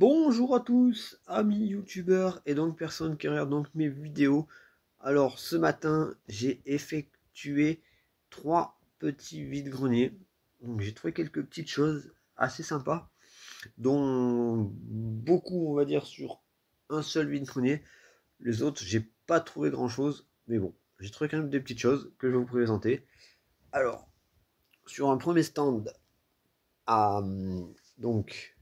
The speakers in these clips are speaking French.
Bonjour à tous, amis youtubeurs et donc personnes qui regardent donc mes vidéos. Alors ce matin, j'ai effectué 3 petits vides-greniers. Donc j'ai trouvé quelques petites choses assez sympas, dont beaucoup on va dire sur un seul vide-grenier. Les autres, j'ai pas trouvé grand chose, mais bon, j'ai trouvé quand même des petites choses que je vais vous présenter. Alors, sur un premier stand, à, donc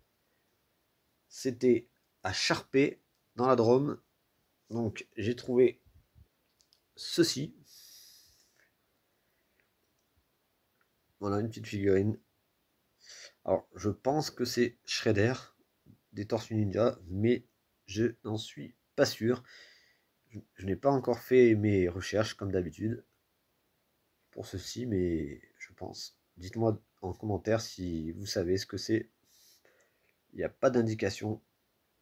c'était à Charpé, dans la Drôme. Donc j'ai trouvé ceci. Voilà, une petite figurine. Alors je pense que c'est Shredder des Tortues Ninja, mais je n'en suis pas sûr. Je n'ai pas encore fait mes recherches comme d'habitude pour ceci, mais je pense. Dites-moi en commentaire si vous savez ce que c'est. Il n'y a pas d'indication,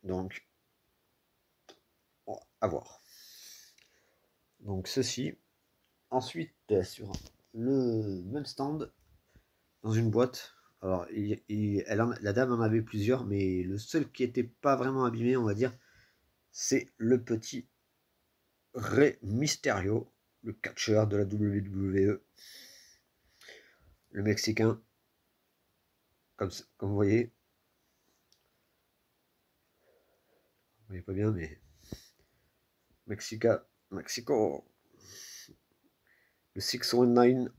donc à voir. Donc ceci. Ensuite, sur le même stand, dans une boîte. Alors, la dame en avait plusieurs, mais le seul qui était pas vraiment abîmé, on va dire, c'est le petit Rey Mysterio, le catcheur de la WWE, le Mexicain, comme vous voyez. Vous voyez pas bien, mais Mexico, le 619,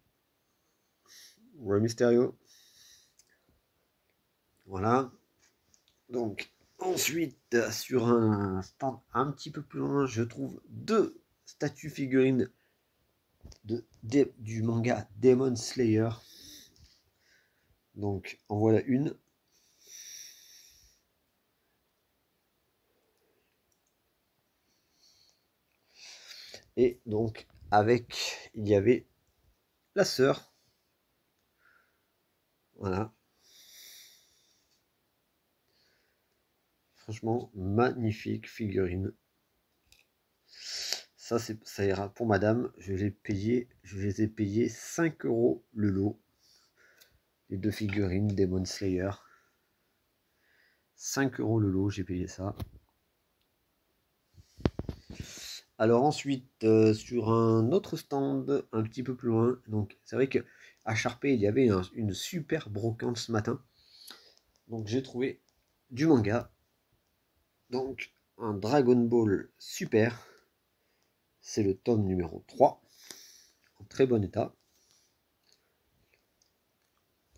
Rey Mysterio. Voilà. Donc, ensuite, sur un stand un petit peu plus loin, je trouve 2 statues figurines du manga Demon Slayer. Donc, en voilà une. Et donc, il y avait la sœur. Voilà. Franchement, magnifique figurine. Ça ira pour madame. Je les ai payés 5 € le lot. Les 2 figurines Demon Slayer. 5 € le lot, j'ai payé ça. Alors ensuite, sur un autre stand, un petit peu plus loin, donc c'est vrai que à Charpé, il y avait une super brocante ce matin. Donc j'ai trouvé du manga. Donc un Dragon Ball Super. C'est le tome numéro 3. En très bon état.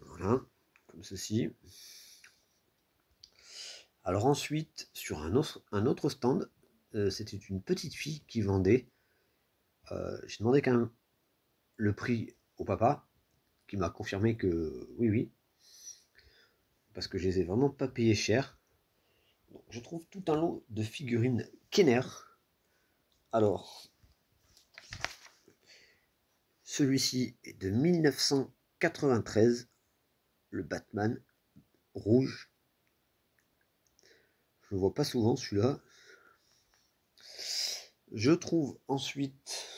Voilà, comme ceci. Alors ensuite, sur un autre stand, c'était une petite fille qui vendait. J'ai demandé quand même le prix au papa, qui m'a confirmé que oui, parce que je les ai vraiment pas payés cher. Donc, je trouve tout un lot de figurines Kenner. Alors, celui-ci est de 1993, le Batman rouge. Je le vois pas souvent celui-là. Je trouve ensuite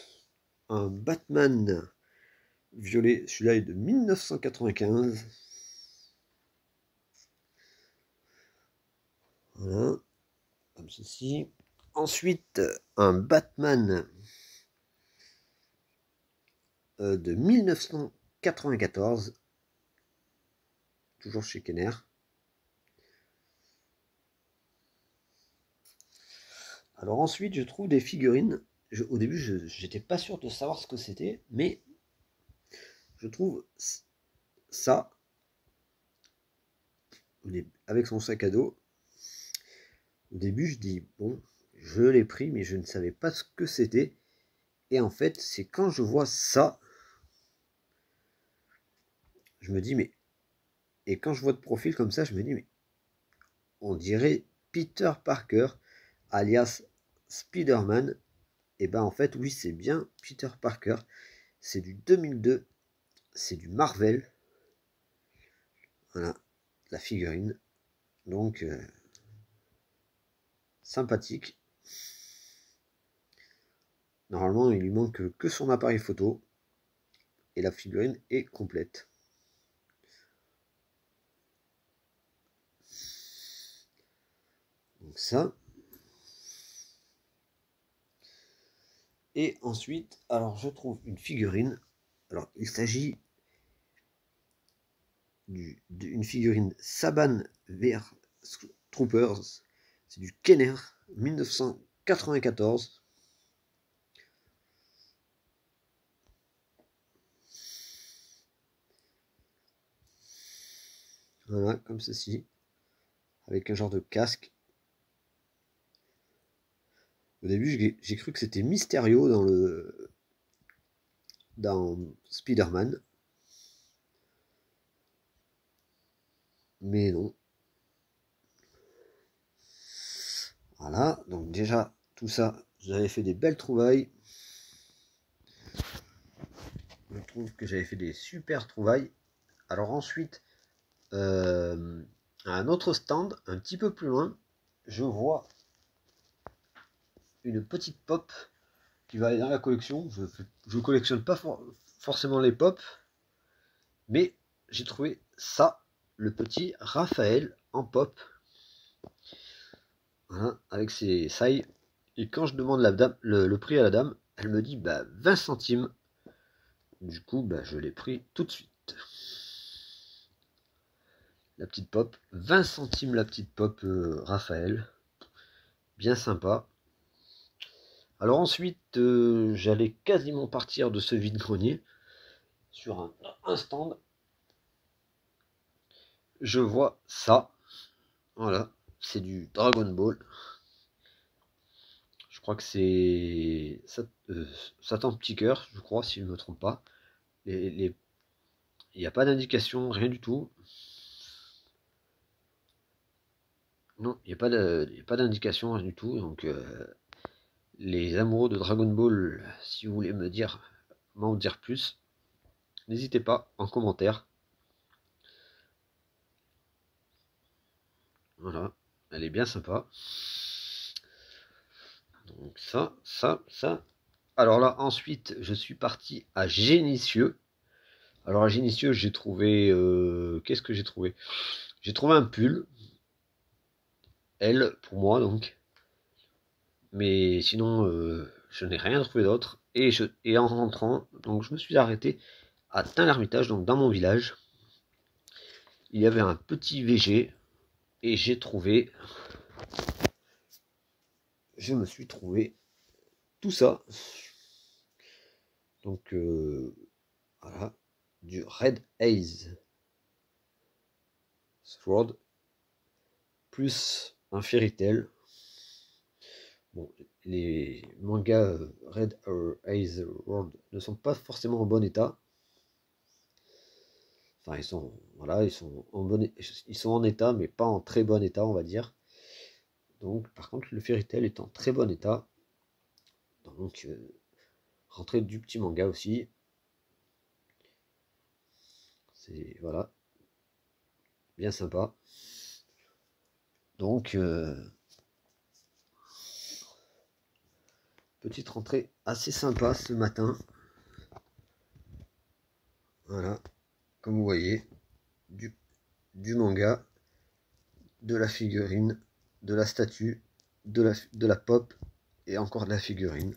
un Batman violet. Celui-là est de 1995. Voilà, comme ceci. Ensuite, un Batman de 1994, toujours chez Kenner. Alors ensuite, je trouve des figurines. Au début, je n'étais pas sûr de savoir ce que c'était, mais je trouve ça avec son sac à dos. Au début, je dis bon, je l'ai pris, mais je ne savais pas ce que c'était. Et en fait, c'est quand je vois ça, je me dis mais, et quand je vois de profil comme ça, je me dis mais on dirait Peter Parker, alias Spider-Man. Et ben en fait, oui, c'est bien Peter Parker. C'est du 2002, c'est du Marvel. Voilà, la figurine. Donc, sympathique. Normalement, il lui manque que son appareil photo. Et la figurine est complète. Donc ça. Et ensuite, alors je trouve une figurine. Alors il s'agit d'une figurine Saban VR Troopers. C'est du Kenner 1994. Voilà, comme ceci. Avec un genre de casque. Au début, j'ai cru que c'était Mysterio dans Spider-Man. Mais non. Voilà, donc déjà, tout ça, j'avais fait des belles trouvailles. Je trouve que j'avais fait des super trouvailles. Alors ensuite, à un autre stand, un petit peu plus loin, je vois une petite pop qui va aller dans la collection. Je collectionne pas forcément les pop, mais j'ai trouvé ça, le petit Raphaël en pop. Voilà, avec ses sailles. Et quand je demande le prix à la dame, elle me dit 20 centimes. Du coup, je l'ai pris tout de suite. La petite pop, 20 centimes la petite pop Raphaël. Bien sympa. Alors ensuite, j'allais quasiment partir de ce vide-grenier sur un stand. Je vois ça. Voilà, c'est du Dragon Ball. Je crois que c'est Satan Petit Cœur, je crois, si je ne me trompe pas. Il n'y a pas d'indication, rien du tout. Non, il n'y a pas d'indication, rien du tout. Donc, les amoureux de Dragon Ball, si vous voulez m'en dire plus, n'hésitez pas en commentaire. Voilà, elle est bien sympa. Donc ça. Alors là, ensuite, je suis parti à Génissieux. Alors à Génissieux, j'ai trouvé... qu'est-ce que j'ai trouvé? J'ai trouvé un pull. Elle, pour moi, donc. Mais sinon, je n'ai rien trouvé d'autre. Et en rentrant, donc je me suis arrêté à Tain-l'Hermitage, donc dans mon village. Il y avait un petit VG. Et je me suis trouvé tout ça. Donc voilà, du Red Haze Sword plus un Fairy Tail. Bon, les mangas Red Haze World ne sont pas forcément en bon état. Enfin, ils sont en état, mais pas en très bon état, on va dire. Donc, par contre, le Fairy Tail est en très bon état. Donc, rentrée du petit manga aussi. C'est voilà, bien sympa. Donc, petite rentrée assez sympa ce matin. Voilà, comme vous voyez, du manga, de la figurine, de la statue, de la pop et encore de la figurine.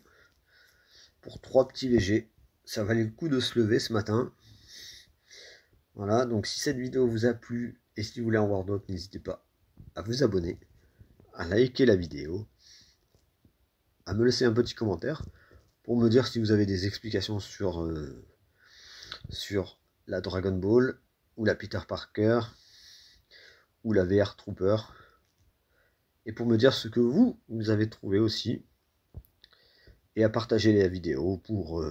Pour 3 petits VG, ça valait le coup de se lever ce matin. Voilà, donc si cette vidéo vous a plu et si vous voulez en voir d'autres, n'hésitez pas à vous abonner, à liker la vidéo, à me laisser un petit commentaire pour me dire si vous avez des explications sur la Dragon Ball ou la Peter Parker ou la VR Trooper, et pour me dire ce que vous avez trouvé aussi, et à partager la vidéo pour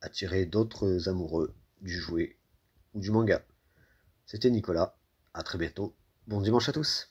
attirer d'autres amoureux du jouet ou du manga. C'était Nicolas, à très bientôt, bon dimanche à tous.